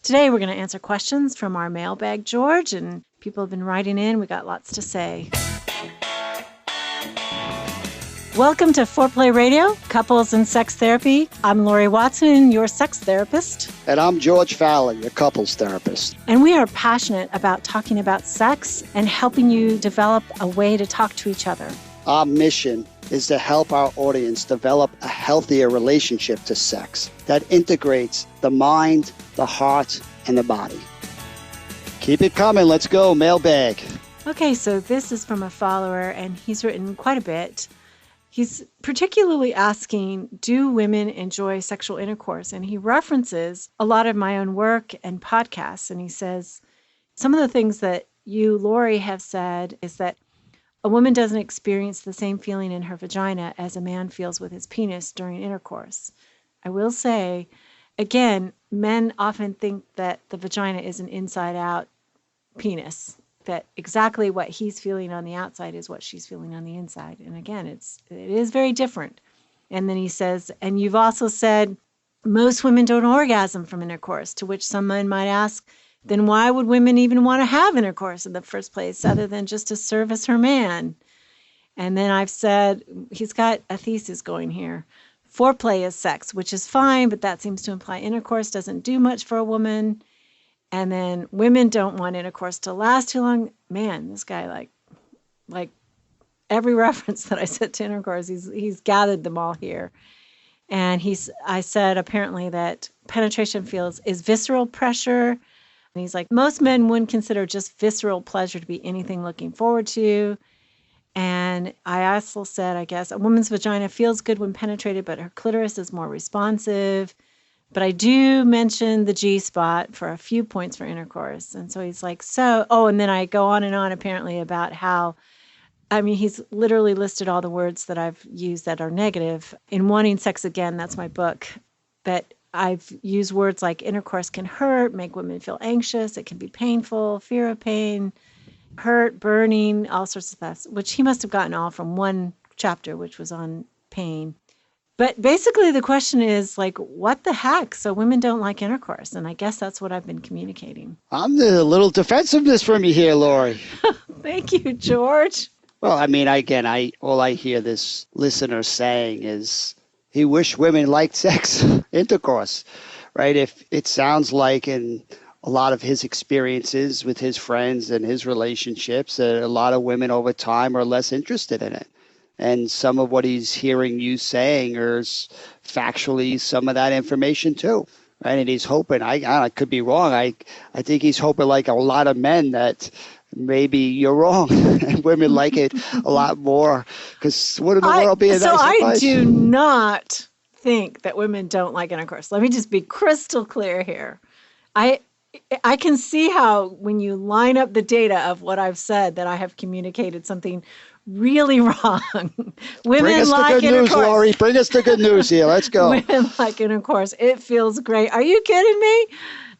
Today we're going to answer questions from our mailbag, George, and people have been writing in. We got lots to say. Welcome to Foreplay Radio, Couples and Sex Therapy. I'm Laurie Watson, your sex therapist. And I'm George Fowler, your couples therapist. And we are passionate about talking about sex and helping you develop a way to talk to each other. Our mission is to help our audience develop a healthier relationship to sex that integrates the mind, the heart, and the body. Keep it coming. Let's go. Mailbag. Okay, so this is from a follower, and he's written quite a bit. He's particularly asking, do women enjoy sexual intercourse? And he references a lot of my own work and podcasts. And he says, some of the things that you, Laurie, have said is that a woman doesn't experience the same feeling in her vagina as a man feels with his penis during intercourse. I will say, again, men often think that the vagina is an inside-out penis, that exactly what he's feeling on the outside is what she's feeling on the inside. And again, it is very different. And then he says, and you've also said most women don't orgasm from intercourse, to which some men might ask, then why would women even want to have intercourse in the first place other than just to service her man? And then I've said, he's got a thesis going here. Foreplay is sex, which is fine, but that seems to imply intercourse doesn't do much for a woman. And then women don't want intercourse to last too long. Man, this guy, like every reference that I said to intercourse, he's gathered them all here. And I said apparently that penetration is visceral pressure. And he's like, most men wouldn't consider just visceral pleasure to be anything looking forward to. And I also said, I guess, a woman's vagina feels good when penetrated, but her clitoris is more responsive. But I do mention the G-spot for a few points for intercourse. And so he's like, and then I go on and on apparently about how, he's literally listed all the words that I've used that are negative. In Wanting Sex Again, that's my book, that I've used words like intercourse can hurt, make women feel anxious, it can be painful, fear of pain, hurt, burning, all sorts of stuff, which he must have gotten all from one chapter, which was on pain. But basically the question is what the heck? So women don't like intercourse. And I guess that's what I've been communicating. I'm a little defensiveness from you here, Laurie. Thank you, George. Well, again, all I hear this listener saying is he wished women liked sex, intercourse, right? If it sounds like in a lot of his experiences with his friends and his relationships, a lot of women over time are less interested in it. And some of what he's hearing you saying is factually some of that information too, right? And he's hoping, I could be wrong. I think he's hoping like a lot of men that maybe you're wrong and women like it a lot more because wouldn't the world be a nice place? So I do not think that women don't like intercourse. Let me just be crystal clear here. I can see how when you line up the data of what I've said that I have communicated something really wrong. Women like intercourse. Bring us the good news, Laurie. Bring us the good news here. Let's go. Women like intercourse. It feels great. Are you kidding me?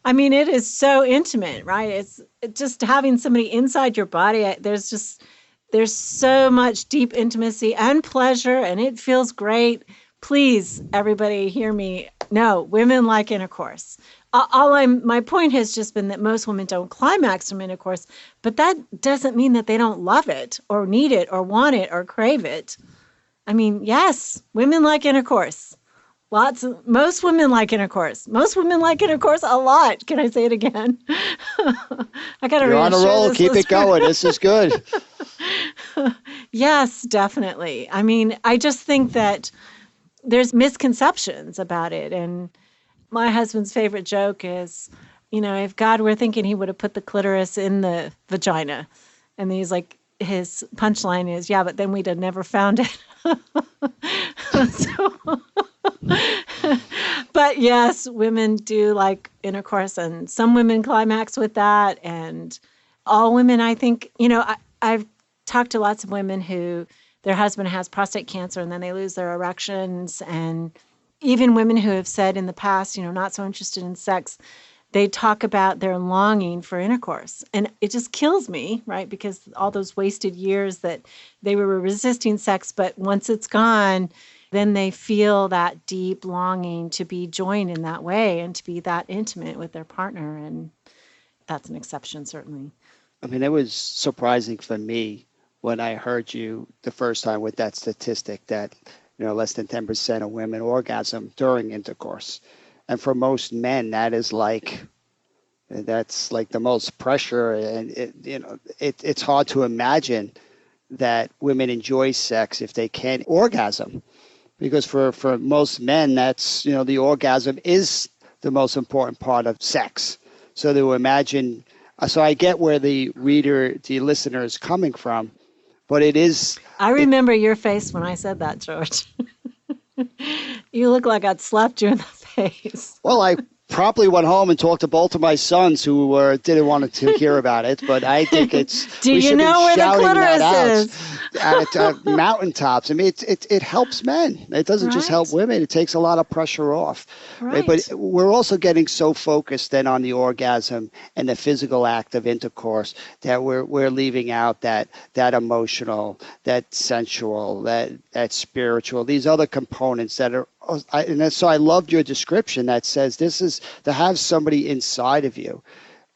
It is so intimate, right? It's just having somebody inside your body. There's so much deep intimacy and pleasure, and it feels great. Please, everybody, hear me. No, women like intercourse. My point has just been that most women don't climax from intercourse, but that doesn't mean that they don't love it or need it or want it or crave it. Yes, women like intercourse. Most women like intercourse. Most women like intercourse a lot. Can I say it again? I got to. You're on a roll. Keep it going. This is good. Yes, definitely. I just think that there's misconceptions about it, and my husband's favorite joke is, if God were thinking, he would have put the clitoris in the vagina. And he's like, his punchline is, yeah, but then we'd have never found it. But yes, women do like intercourse, and some women climax with that. And all women, I think, I've talked to lots of women who their husband has prostate cancer and then they lose their erections, and even women who have said in the past, not so interested in sex, they talk about their longing for intercourse. And it just kills me, right? Because all those wasted years that they were resisting sex, but once it's gone, then they feel that deep longing to be joined in that way and to be that intimate with their partner. And that's an exception, certainly. I mean, it was surprising for me when I heard you the first time with that statistic that, less than 10% of women orgasm during intercourse. And for most men, that's like the most pressure. And it's hard to imagine that women enjoy sex if they can't orgasm. Because for most men, that's, the orgasm is the most important part of sex. So to imagine, so I get where the listener is coming from, but it is. I remember your face when I said that, George. You look like I'd slapped you in the face. Well, I promptly went home and talked to both of my sons who didn't want to hear about it, but I think it's. Do you know where the clitoris is? At mountaintops. I mean, it helps men. It doesn't just help women. It takes a lot of pressure off. Right. But we're also getting so focused then on the orgasm and the physical act of intercourse that we're leaving out that emotional, that sensual, that spiritual, these other components that are. So I loved your description that says this is to have somebody inside of you.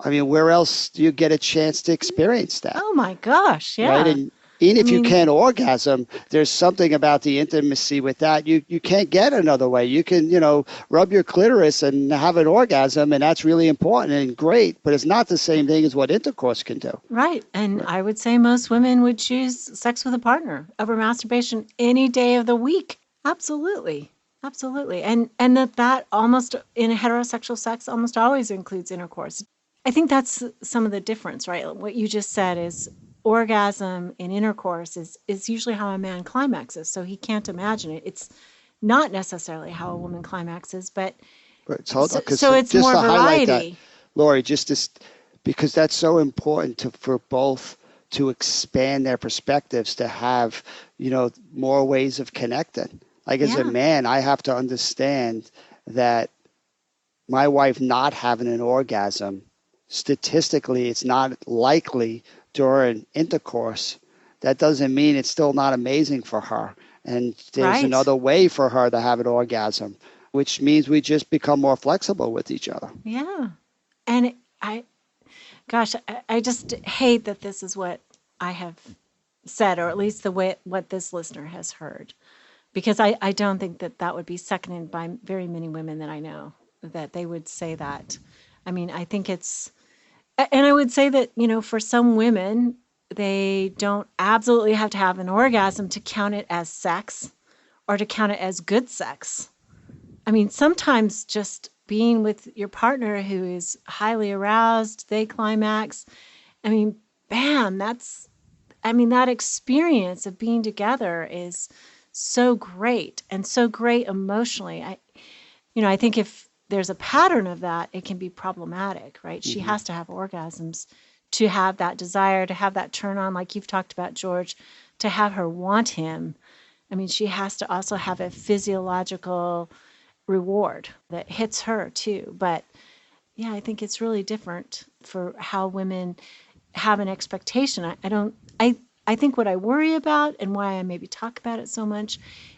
I mean, where else do you get a chance to experience that? Oh my gosh, yeah. Right? And even if you can't orgasm, there's something about the intimacy with that. You can't get another way. You can, rub your clitoris and have an orgasm, and that's really important and great, but it's not the same thing as what intercourse can do. Right. And I would say most women would choose sex with a partner over masturbation any day of the week. Absolutely. Absolutely. And that almost in heterosexual sex almost always includes intercourse. I think that's some of the difference, right? What you just said is orgasm in intercourse is usually how a man climaxes, so he can't imagine it. It's not necessarily how a woman climaxes, but so it's more variety. Laurie, because that's so important for both to expand their perspectives, to have more ways of connecting. Like as a man, I have to understand that my wife not having an orgasm, statistically, it's not likely during intercourse. That doesn't mean it's still not amazing for her. And there's another way for her to have an orgasm, which means we just become more flexible with each other. Yeah. And I just hate that this is what I have said, or at least what this listener has heard. Because I don't think that would be seconded by very many women that I know, that they would say that. I mean, I think and I would say that, for some women, they don't absolutely have to have an orgasm to count it as sex or to count it as good sex. I mean, sometimes just being with your partner who is highly aroused, they climax. I mean, bam, that experience of being together is so great and so great emotionally. I think if there's a pattern of that, it can be problematic, right? Mm-hmm. She has to have orgasms to have that desire, to have that turn on, like you've talked about, George, to have her want him. I mean, she has to also have a physiological reward that hits her too. But yeah, I think it's really different for how women have an expectation. I think what I worry about and why I maybe talk about it so much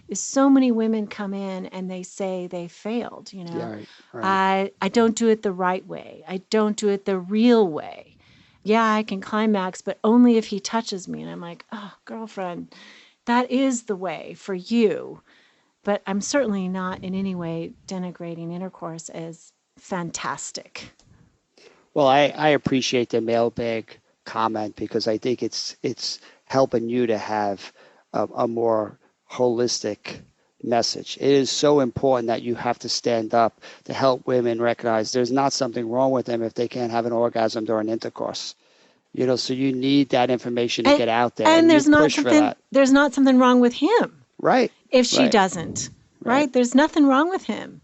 is so many women come in and they say they failed, Yeah, right. I don't do it the right way. I don't do it the real way. Yeah, I can climax, but only if he touches me. And I'm like, oh, girlfriend, that is the way for you. But I'm certainly not in any way denigrating intercourse as fantastic. Well, I appreciate the mailbag comment because I think it's helping you to have a more holistic message. It is so important that you have to stand up to help women recognize there's not something wrong with them if they can't have an orgasm during intercourse. So you need that information to get out there. And there's not something wrong with him. Right. If she doesn't. Right? There's nothing wrong with him.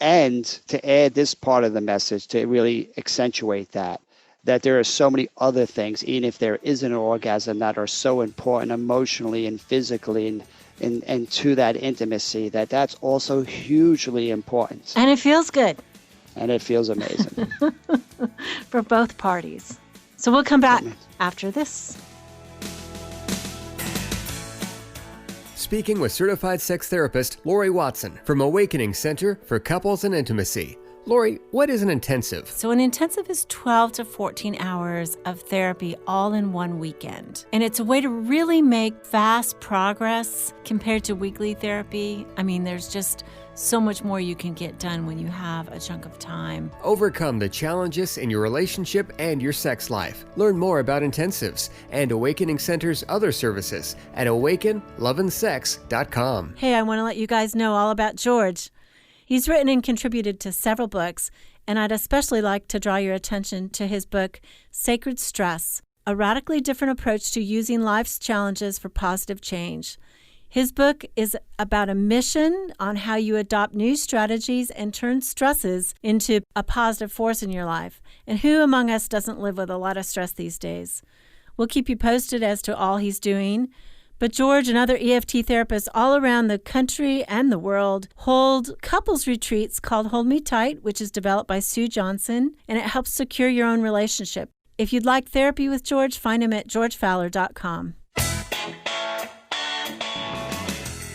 And to add this part of the message to really accentuate that there are so many other things, even if there isn't an orgasm, that are so important emotionally and physically and to that intimacy, that's also hugely important. And it feels good. And it feels amazing. For both parties. So we'll come back after this. speaking with certified sex therapist Laurie Watson from Awakening Center for Couples and Intimacy. Laurie, what is an intensive? So an intensive is 12 to 14 hours of therapy all in one weekend. And it's a way to really make fast progress compared to weekly therapy. I mean, there's just so much more you can get done when you have a chunk of time. Overcome the challenges in your relationship and your sex life. Learn more about intensives and Awakening Center's other services at awakenloveandsex.com. Hey, I want to let you guys know all about George. He's written and contributed to several books, and I'd especially like to draw your attention to his book, Sacred Stress, a radically different approach to using life's challenges for positive change. His book is about a mission on how you adopt new strategies and turn stresses into a positive force in your life. And who among us doesn't live with a lot of stress these days? We'll keep you posted as to all he's doing. But George and other EFT therapists all around the country and the world hold couples retreats called Hold Me Tight, which is developed by Sue Johnson, and it helps secure your own relationship. If you'd like therapy with George, find him at georgefowler.com.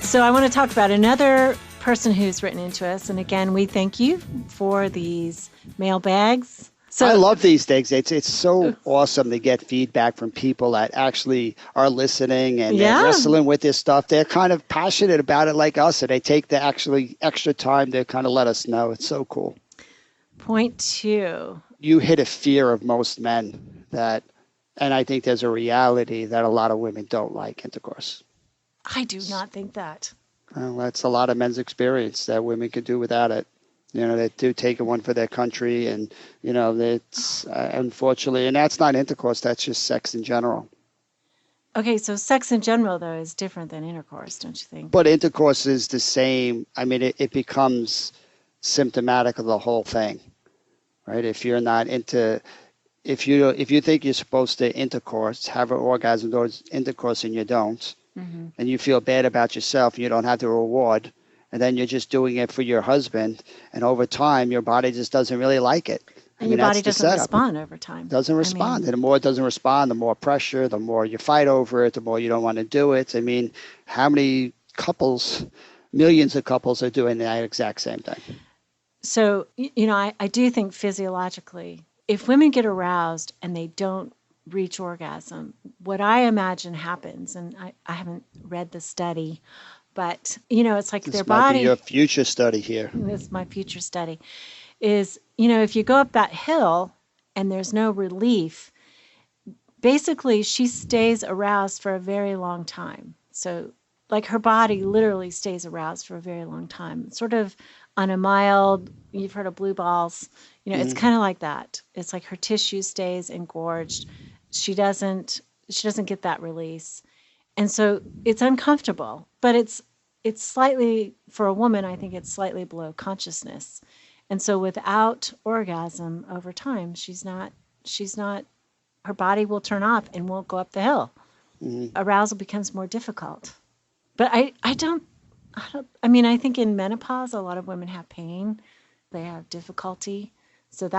So I want to talk about another person who's written into us. And again, we thank you for these mailbags. So I love these things. It's so awesome to get feedback from people that actually are listening and they're wrestling with this stuff. They're kind of passionate about it like us, and they take the actually extra time to kind of let us know. It's so cool. Point 2. You hit a fear of most men that, and I think there's a reality that a lot of women don't like intercourse. I do not think that. Well, that's a lot of men's experience that women could do without it. You know, they do take one for their country, and, you know, it's unfortunately, and that's not intercourse, that's just sex in general. Okay, so sex in general, though, is different than intercourse, don't you think? But intercourse is the same. I mean, it becomes symptomatic of the whole thing, right? If you're not into, if you think you're supposed to intercourse, have an orgasm towards intercourse and you don't, and you feel bad about yourself and you don't have the reward, and then you're just doing it for your husband, and over time, your body just doesn't really like it. And your body doesn't respond over time. Doesn't respond. And the more it doesn't respond, the more pressure, the more you fight over it, the more you don't want to do it. I mean, how many couples, millions of couples are doing that exact same thing? So, you know, I do think physiologically, if women get aroused and they don't reach orgasm, what I imagine happens, and I haven't read the study, but, you know, it's like this their might body. Be your future study here. This is my future study. Is, you know, if you go up that hill and there's no relief, basically she stays aroused for a very long time. So, like, her body literally stays aroused for a very long time. Sort of on a mild, you've heard of blue balls, you know, it's kind of like that. It's like her tissue stays engorged. She doesn't get that release. And so it's uncomfortable, but it's slightly, for a woman, I think it's slightly below consciousness. And so without orgasm over time, she's not, her body will turn off and won't go up the hill. Arousal becomes more difficult. But I mean, I think in menopause, a lot of women have pain. They have difficulty. So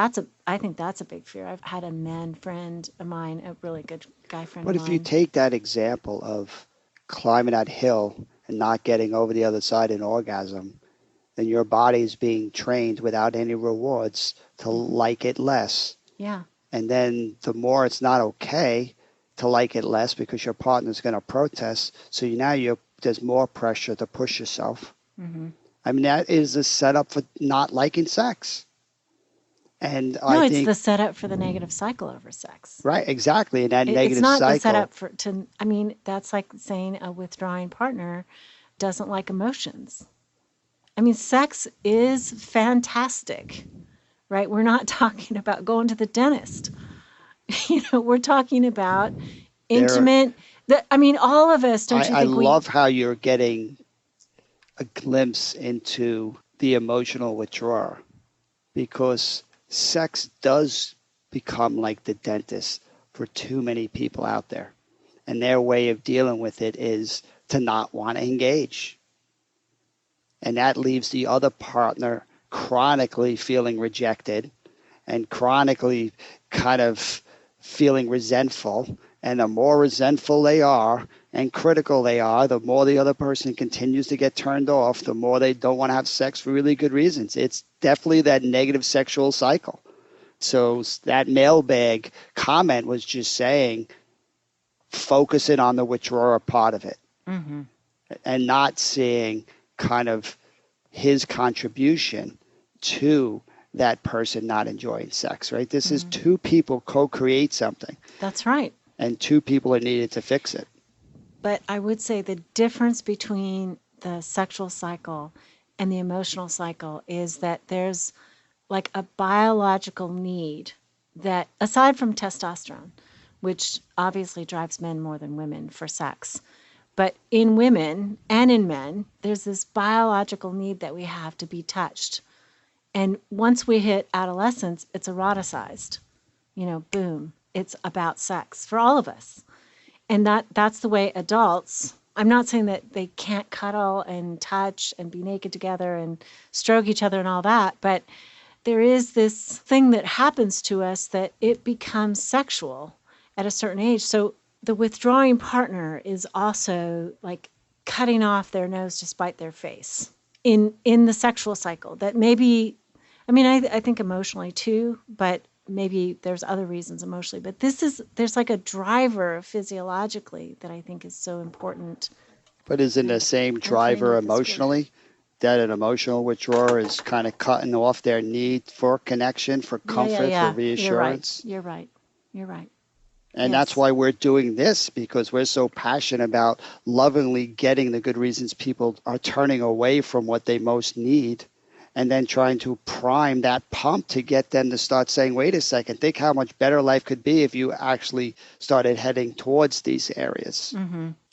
I think that's a big fear. I've had a man friend of mine, a really good guy friend of mine. But if you take that example of climbing that hill and not getting over the other side in orgasm, then your body is being trained without any rewards to like it less. Yeah. And then the more it's not okay to like it less because your partner's going to protest, so there's more pressure to push yourself. I mean, that is a setup for not liking sex. And no, I it's think the setup for the negative cycle over sex. Right, exactly. And that negative cycle. It's not the setup I mean, that's like saying a withdrawing partner doesn't like emotions. I mean, sex is fantastic, right? We're not talking about going to the dentist. You know, we're talking about intimate. All of us, don't you think? I love how you're getting a glimpse into the emotional withdrawal, because sex does become like the dentist for too many people out there. And their way of dealing with it is to not want to engage. And that leaves the other partner chronically feeling rejected and chronically kind of feeling resentful. And the more resentful they are and critical they are, the more the other person continues to get turned off, the more they don't want to have sex for really good reasons. It's definitely that negative sexual cycle. So that mailbag comment was just saying, focusing on the withdrawer part of it, and not seeing kind of his contribution to that person not enjoying sex, right? This is two people co-create something. That's right. And two people are needed to fix it. But I would say the difference between the sexual cycle and the emotional cycle is that there's like a biological need that, aside from testosterone, which obviously drives men more than women for sex, but in women and in men, there's this biological need that we have to be touched. And once we hit adolescence, it's eroticized. Boom, it's about sex for all of us. And that's the way adults, I'm not saying that they can't cuddle and touch and be naked together and stroke each other and all that, but there is this thing that happens to us that it becomes sexual at a certain age. So the withdrawing partner is also like cutting off their nose to spite their face in the sexual cycle. That maybe, I think emotionally too, but maybe there's other reasons emotionally. But there's like a driver physiologically that I think is so important. But isn't the same driver emotionally? That an emotional withdrawer is kind of cutting off their need for connection, for comfort, for reassurance. You're right. And that's why we're doing this, because we're so passionate about lovingly getting the good reasons people are turning away from what they most need, and then trying to prime that pump to get them to start saying, wait a second, think how much better life could be if you actually started heading towards these areas.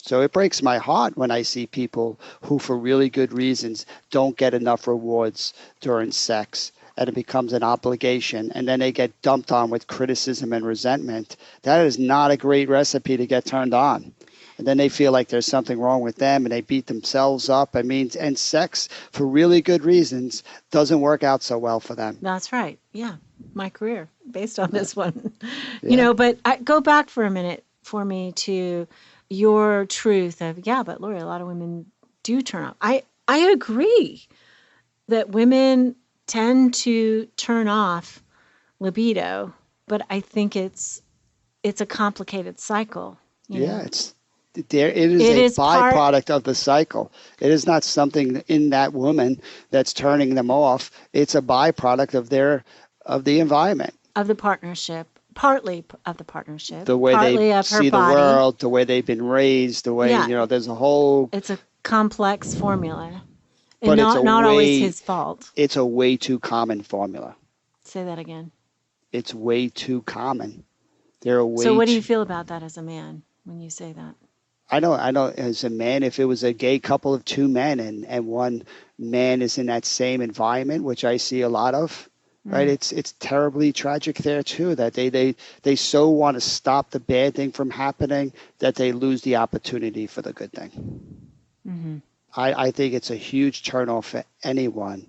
So it breaks my heart when I see people who, for really good reasons, don't get enough rewards during sex, and it becomes an obligation, and then they get dumped on with criticism and resentment. That is not a great recipe to get turned on. And then they feel like there's something wrong with them, and they beat themselves up. And sex, for really good reasons, doesn't work out so well for them. That's right. Yeah. My career, based on this one. But go back for a minute for me to your truth of, but Laurie, a lot of women do turn off. I agree that women tend to turn off libido, but I think it's a complicated cycle. It is a byproduct of the cycle. It is not something in that woman that's turning them off. It's a byproduct of the environment, of the partnership. Partly of the partnership, the way they see the world, the way they've been raised, the way, there's a whole... It's a complex formula. But and not always his fault. It's a way too common formula. Say that again. It's way too common. So what do you feel about that as a man when you say that? I know as a man, if it was a gay couple of two men and one man is in that same environment, which I see a lot of, right? It's terribly tragic there too, that they so want to stop the bad thing from happening that they lose the opportunity for the good thing. I think it's a huge turnoff for anyone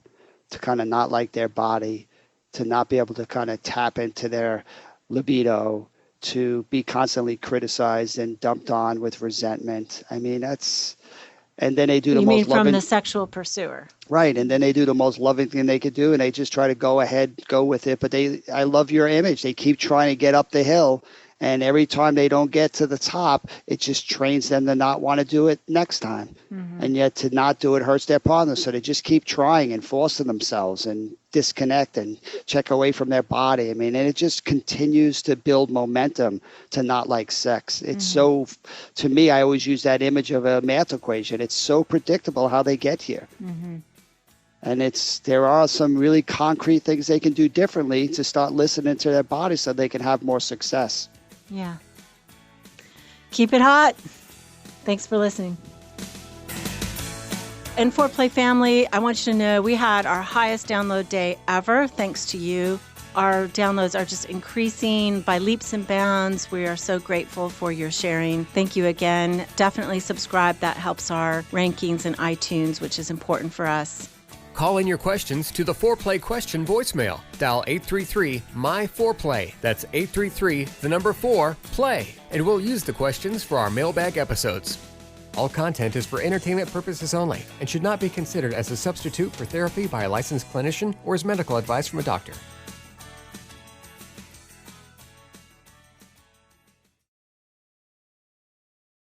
to kind of not like their body, to not be able to kind of tap into their libido, to be constantly criticized and dumped on with resentment. And then they do the most loving... You mean from the sexual pursuer. Right, and then they do the most loving thing they could do, and they just try to go with it. But I love your image. They keep trying to get up the hill, and every time they don't get to the top, it just trains them to not want to do it next time. And yet to not do it hurts their partner, so they just keep trying and forcing themselves and disconnect and check away from their body. And it just continues to build momentum to not like sex. It's so, to me, I always use that image of a math equation. It's so predictable how they get here. And there are some really concrete things they can do differently to start listening to their body so they can have more success. Yeah. Keep it hot. Thanks for listening. And Foreplay family, I want you to know we had our highest download day ever, thanks to you. Our downloads are just increasing by leaps and bounds. We are so grateful for your sharing. Thank you again. Definitely subscribe. That helps our rankings in iTunes, which is important for us. Call in your questions to the Foreplay question voicemail. Dial 833-MY-4PLAY. That's 833-4-PLAY. And we'll use the questions for our Mailbag episodes. All content is for entertainment purposes only and should not be considered as a substitute for therapy by a licensed clinician or as medical advice from a doctor.